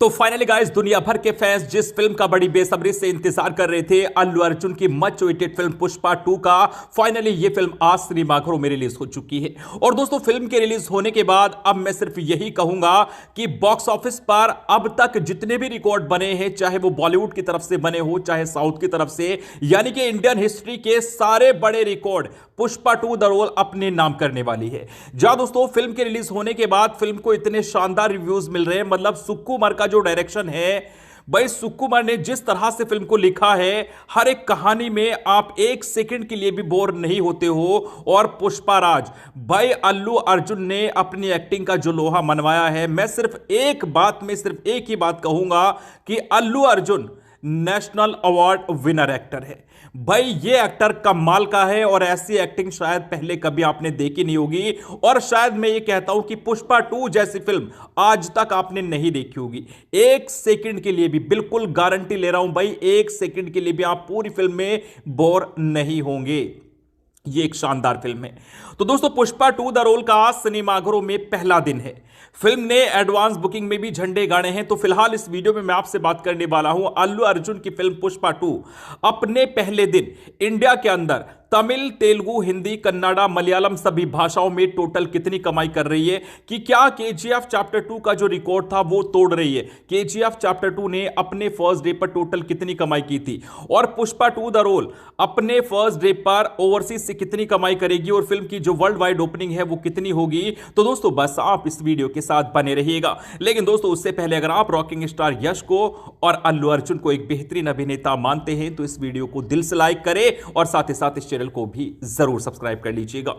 तो finally guys, दुनिया भर के फैंस जिस फिल्म का बड़ी बेसब्री से इंतजार कर रहे थे, अल्लू अर्जुन की मच वेटेड फिल्म पुष्पा 2 का, फाइनली ये फिल्म आज सिनेमाघरों में रिलीज हो चुकी है। और दोस्तों, फिल्म के रिलीज होने के बाद अब मैं सिर्फ यही कहूंगा कि बॉक्स ऑफिस पर अब तक जितने भी रिकॉर्ड बने हैं, चाहे वो बॉलीवुड की तरफ से बने हो चाहे साउथ की तरफ से, यानी कि इंडियन हिस्ट्री के सारे बड़े रिकॉर्ड पुष्पा 2 द रोल अपने नाम करने वाली है। जहां दोस्तों, फिल्म के रिलीज होने के बाद फिल्म को इतने शानदार रिव्यूज मिल रहे हैं, मतलब सुकुमार का जो डायरेक्शन है भाई, सुकुमार ने जिस तरह से फिल्म को लिखा है, हर एक कहानी में आप एक सेकंड के लिए भी बोर नहीं होते हो। और पुष्पा राज भाई, अल्लू अर्जुन ने अपनी एक्टिंग का जो लोहा मनवाया है, मैं सिर्फ एक ही बात कहूंगा कि Allu Arjun national award winner actor है। भाई ये एक्टर कमाल का है और ऐसी एक्टिंग शायद पहले कभी आपने देखी नहीं होगी। और शायद मैं ये कहता हूं कि पुष्पा 2 जैसी फिल्म आज तक आपने नहीं देखी होगी। एक सेकंड के लिए भी, बिल्कुल गारंटी ले रहा हूं भाई, एक सेकंड के लिए भी आप पूरी फिल्म में बोर नहीं होंगे। ये एक शानदार फिल्म है। तो दोस्तों, पुष्पा 2 द रोल का आज सिनेमाघरों में पहला दिन है। फिल्म ने एडवांस बुकिंग में भी झंडे गाड़े हैं। तो फिलहाल इस वीडियो में मैं आपसे बात करने वाला हूं अल्लू अर्जुन की फिल्म पुष्पा 2 अपने पहले दिन इंडिया के अंदर तमिल, तेलुगु, हिंदी, कन्नड़ा, मलयालम सभी भाषाओं में टोटल कितनी कमाई कर रही है, कि क्या केजीएफ चैप्टर 2 का जो रिकॉर्ड था वो तोड़ रही है। केजीएफ चैप्टर 2 ने अपने फर्स्ट डे पर टोटल कितनी कमाई की थी, और पुष्पा 2 द रोल अपने फर्स्ट डे पर ओवरसीज से कितनी कमाई करेगी, और फिल्म की जो वर्ल्ड वाइड ओपनिंग है वो कितनी होगी। तो दोस्तों, बस आप इस वीडियो के साथ बने रहिएगा। लेकिन दोस्तों, उससे पहले अगर आप रॉकिंग स्टार यश को और अल्लू अर्जुन को एक बेहतरीन अभिनेता मानते हैं तो इस वीडियो को दिल से लाइक करें और साथ ही साथ इस चैनल को भी जरूर सब्सक्राइब कर लीजिएगा।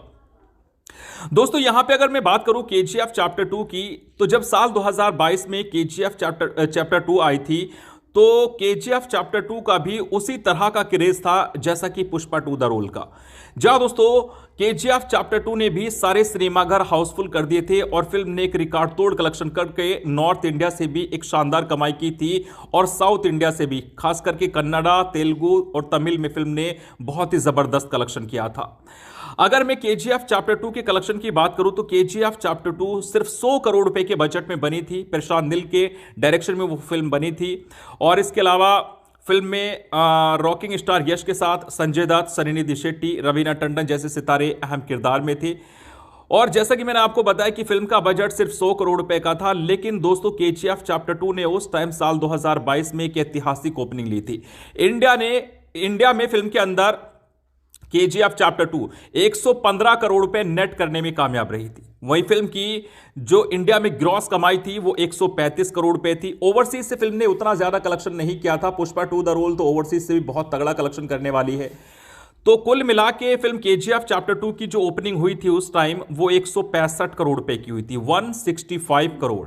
दोस्तों, यहां पे अगर मैं बात करूं केजीएफ चैप्टर 2 की, तो जब साल 2022 में केजीएफ चैप्टर 2 आई थी, तो केजीएफ चैप्टर 2 का भी उसी तरह का क्रेज था जैसा कि पुष्पा 2 द रोल का। जहां दोस्तों, केजीएफ चैप्टर 2 ने भी सारे सिनेमाघर हाउसफुल कर दिए थे और फिल्म ने एक रिकॉर्ड तोड़ कलेक्शन करके नॉर्थ इंडिया से भी एक शानदार कमाई की थी और साउथ इंडिया से भी, खास करके कन्नड़ा, तेलुगु और तमिल में फिल्म ने बहुत ही जबरदस्त कलेक्शन किया था। अगर मैं केजीएफ चैप्टर 2 के कलेक्शन की बात करूं तो केजीएफ चैप्टर 2 सिर्फ 100 करोड़ रुपए के बजट में बनी थी। प्रशांत नील के डायरेक्शन में वो फिल्म बनी थी। और इसके अलावा फिल्म में रॉकिंग स्टार यश के साथ संजय दत्त, सनी शेट्टी, रवीना टंडन जैसे सितारे अहम किरदार में थे। और जैसा कि मैंने आपको बताया कि फिल्म का बजट सिर्फ 100 करोड़ रुपए का था, लेकिन दोस्तों केजीएफ चैप्टर 2 ने उस टाइम साल 2022 में एक ऐतिहासिक ओपनिंग ली थी। इंडिया में फिल्म के अंदर केजीएफ चैप्टर 2 115 करोड़ रुपए नेट करने में कामयाब रही थी। वही फिल्म की जो इंडिया में ग्रॉस कमाई थी वो 135 करोड़ रुपए थी। ओवरसीज से फिल्म ने उतना ज्यादा कलेक्शन नहीं किया था। पुष्पा 2 द रोल तो ओवरसीज से भी बहुत तगड़ा कलेक्शन करने वाली है। तो कुल मिला के फिल्म केजीएफ चैप्टर 2 की जो ओपनिंग हुई थी उस टाइम, वो 165 करोड़ रुपए की हुई थी। 165 crore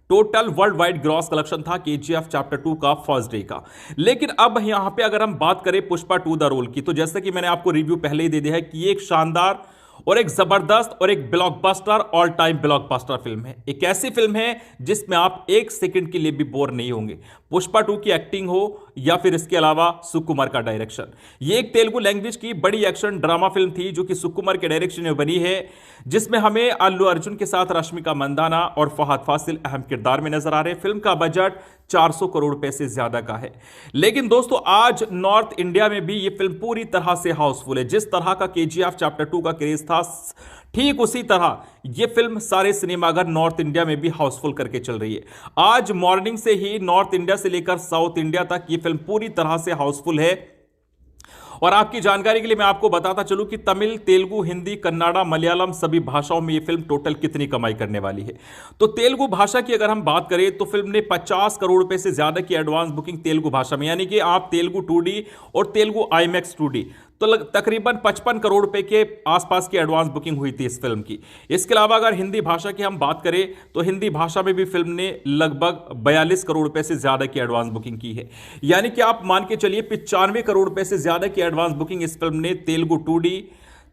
total world wide gross collection था केजीएफ चैप्टर 2 का फर्स्ट डे का। लेकिन अब यहां पे अगर हम बात करें पुष्पा 2 द रोल की, तो जैसे कि मैंने आपको रिव्यू पहले ही दे दिया है कि ये एक शानदार और एक जबरदस्त और एक blockbuster, all time blockbuster film है। एक ऐसी फिल्म है जिसमें आप एक सेकंड के लिए भी बोर नहीं होंगे। पुष्पा 2 की एक्टिंग हो या फिर इसके अलावा सुकुमार का डायरेक्शन, ये एक तेलुगु लैंग्वेज की बड़ी एक्शन ड्रामा फिल्म थी जो कि सुकुमार के डायरेक्शन में बनी है, जिसमें हमें अल्लू अर्जुन के साथ रश्मिका मंदाना और फहद फासिल अहम किरदार में नजर आ रहे हैं। फिल्म का बजट 400 करोड़ रुपए से ज्यादा का है। लेकिन दोस्तों, आज नॉर्थ इंडिया में भी यह फिल्म पूरी तरह से हाउसफुल है। जिस तरह का केजीएफ चैप्टर 2 का क्रेज था, ठीक उसी तरह यह फिल्म सारे सिनेमाघर नॉर्थ इंडिया में भी हाउसफुल करके चल रही है। आज मॉर्निंग से ही नॉर्थ इंडिया से लेकर साउथ इंडिया तक यह फिल्म पूरी तरह से हाउसफुल है। और आपकी जानकारी के लिए मैं आपको बताता चलूं कि तमिल, तेलुगु, हिंदी, कन्नड़ा, मलयालम सभी भाषाओं में यह फिल्म टोटल कितनी कमाई करने वाली है। तो तेलुगु भाषा की अगर हम बात करें तो फिल्म ने 50 करोड़ रुपए से ज्यादा की एडवांस बुकिंग तेलुगु भाषा में, यानी कि आप तेलुगु 2D और तेलुगु आईमैक्स 2D, तो तकरीबन 55 करोड़ रुपए के आसपास की एडवांस बुकिंग हुई थी इस फिल्म की। इसके अलावा अगर हिंदी भाषा की हम बात करें तो हिंदी भाषा में भी फिल्म ने लगभग 42 करोड़ रुपए से ज्यादा की एडवांस बुकिंग की है। यानी कि आप मान के चलिए 95 करोड़ रुपए से ज्यादा की एडवांस बुकिंग इस फिल्म ने Telugu 2D,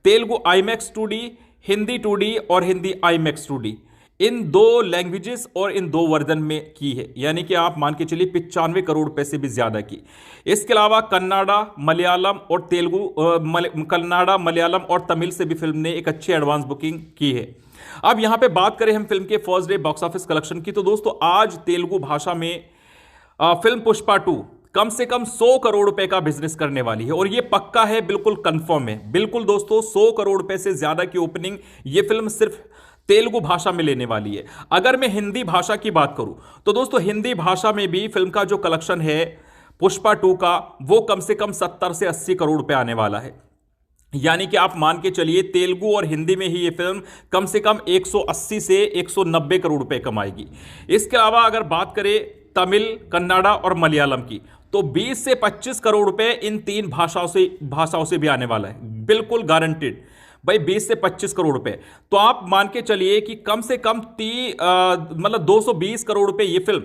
Telugu IMAX 2D, Hindi 2D और हिंदी आईमैक्स 2D, इन दो लैंग्वेजेस और इन दो वर्जन में की है। यानी कि आप मान के चलिए 95 करोड़ रुपए से भी ज्यादा की। इसके अलावा कन्नड़ा, मलयालम और तेलुगु, कन्नड़ा, मलयालम और तमिल से भी फिल्म ने एक अच्छी एडवांस बुकिंग की है। अब यहां पे बात करें हम फिल्म के first day box office collection की, तो दोस्तों आज तेलुगु भाषा में फिल्म पुष्पा 2 कम से कम 100 करोड़ रुपए का बिजनेस करने वाली है, और ये पक्का है, बिल्कुल कंफर्म है। बिल्कुल दोस्तों, 100 करोड़ रुपए से ज्यादा की ओपनिंग ये फिल्म सिर्फ तेलुगु भाषा में लेने वाली है। अगर मैं हिंदी भाषा की बात करूं तो दोस्तों हिंदी भाषा में भी फिल्म का जो कलेक्शन है पुष्पा 2 का, वो कम से कम 70 से 80 करोड़ रुपए आने वाला है। यानी कि आप मान के चलिए तेलुगु और हिंदी में ही ये फिल्म कम से कम 180 से 190 करोड़ रुपए कमाएगी। इसके अलावा अगर बात करें तमिल, कन्नड़ा और मलयालम की, तो 20 से 25 करोड़ रुपए इन तीन भाषाओं से भी आने वाला है, बिल्कुल गारंटेड भाई। 20 से 25 करोड़ रुपए, तो आप मान के चलिए कि कम से कम 220 करोड़ रुपए ये फिल्म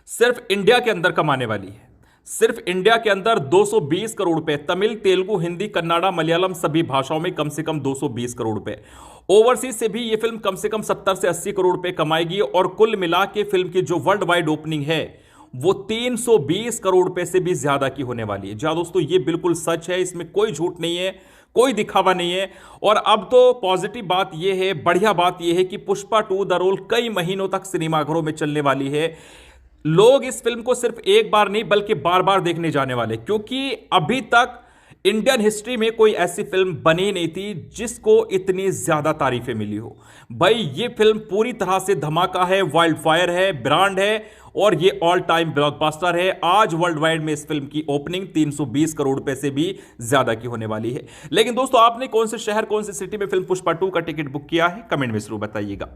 सिर्फ इंडिया के अंदर कमाने वाली है। सिर्फ इंडिया के अंदर 220 करोड़ रुपए, तमिल, तेलुगु, हिंदी, कन्नड़ा, मलयालम सभी भाषाओं में कम से कम 220 करोड़ रुपए। ओवरसीज से भी यह फिल्म कम से कम 70 से 80 करोड़ रुपए कमाएगी, और कुल मिला के फिल्म की जो वर्ल्ड वाइड ओपनिंग है वो 320 करोड़ रुपए से भी ज्यादा की होने वाली है। जहां दोस्तों ये बिल्कुल सच है, इसमें कोई झूठ नहीं है, कोई दिखावा नहीं है। और अब तो पॉजिटिव बात यह है, बढ़िया बात यह है कि पुष्पा 2 द रोल कई महीनों तक सिनेमाघरों में चलने वाली है। लोग इस फिल्म को सिर्फ एक बार नहीं बल्कि बार बार देखने जाने वाले, क्योंकि अभी तक इंडियन हिस्ट्री में कोई ऐसी फिल्म बनी नहीं थी जिसको इतनी ज्यादा तारीफें मिली हो। भाई ये फिल्म पूरी तरह से धमाका है, वाइल्ड फायर है, ब्रांड है, और ये ऑल टाइम ब्लॉकबस्टर है। आज वर्ल्ड वाइड में इस फिल्म की ओपनिंग 320 करोड़ रुपए से भी ज्यादा की होने वाली है। लेकिन दोस्तों, आपने कौन से शहर, कौन सी सिटी में फिल्म पुष्पा 2 का टिकट बुक किया है, कमेंट में जरूर बताइएगा।